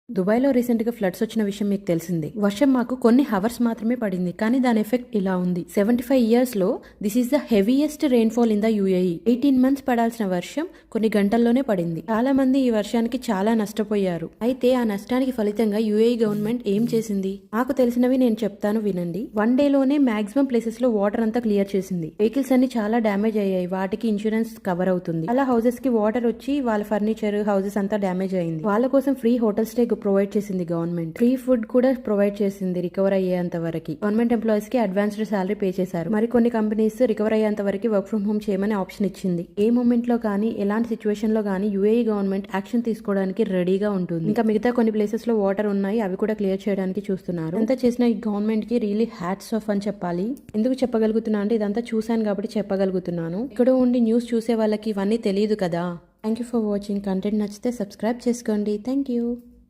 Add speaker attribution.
Speaker 1: దుబాయ్లో రీసెంట్గా ఫ్లడ్స్ వచ్చిన విషయం మీకు తెలిసిందే. వర్షం మాకు కొన్ని హవర్స్ మాత్రమే పడింది, కానీ దాని ఎఫెక్ట్ ఇలా ఉంది. 75 ఇయర్స్లో this is the heaviest rainfall in the UAE. 18 months పడాల్సిన వర్షం కొన్ని గంటల్లోనే పడింది. చాలా మంది ఈ వర్షానికి చాలా నష్టపోయారు. అయితే ఆ నష్టానికి ఫలితంగా యుఏఈ గవర్నమెంట్ ఏం చేసింది? నాకు తెలిసినవి నేను చెప్తాను, వినండి. 1 డేలోనే మాక్సిమం ప్లేసెస్ లో వాటర్ అంతా క్లియర్ చేసింది. వెహికల్స్ అన్ని చాలా డ్యామేజ్ అయ్యాయి, వాటికి ఇన్సూరెన్స్ కవర్ అవుతుంది. అలా హౌసెస్ కి వాటర్ వచ్చి వాళ్ళ ఫర్నిచర్, హౌసెస్ అంతా డ్యామేజ్ అయింది. వాళ్ళ కోసం ఫ్రీ హోటల్ స్టే ప్రొవైడ్ చేసింది గవర్నమెంట్. ఫ్రీ ఫుడ్ కూడా ప్రొవైడ్ చేసింది రికవర్ అయ్యేంత వరకు. గవర్నమెంట్ ఎంప్లాయీస్ కి అడ్వాన్స్డ్ సాలరీ పే చేశారు. మరి కొన్ని కంపెనీస్ రికవర్ అయ్యేంత వరకు వర్క్ ఫ్రం హోమ్ చేయమని ఆప్షన్ ఇచ్చింది. ఏ మూమెంట్ లో కానీ, ఎలాంటి సిచ్యువేషన్ లో కానీ యుఏఈ గవర్నమెంట్ యాక్షన్ తీసుకోవడానికి రెడీగా ఉంటుంది. ఇంకా మిగతా కొన్ని ప్లేసెస్ లో వాటర్ ఉన్నాయి, అవి కూడా క్లియర్ చేయడానికి చూస్తున్నారు. అంతా చేసిన ఈ గవర్నమెంట్ కి రియలీ హ్యాట్స్ ఆఫ్ అని చెప్పాలి. ఎందుకు చెప్పగలుగుతున్నా అంటే ఇదంతా చూశాను కాబట్టి చెప్పగలుగుతున్నాను. ఇక్కడ ఉండి న్యూస్ చూసే వాళ్ళకి ఇవన్నీ తెలియదు కదా. Thank you for watching. Content నచ్చితే సబ్స్క్రైబ్ చేసుకోండి. Thank you.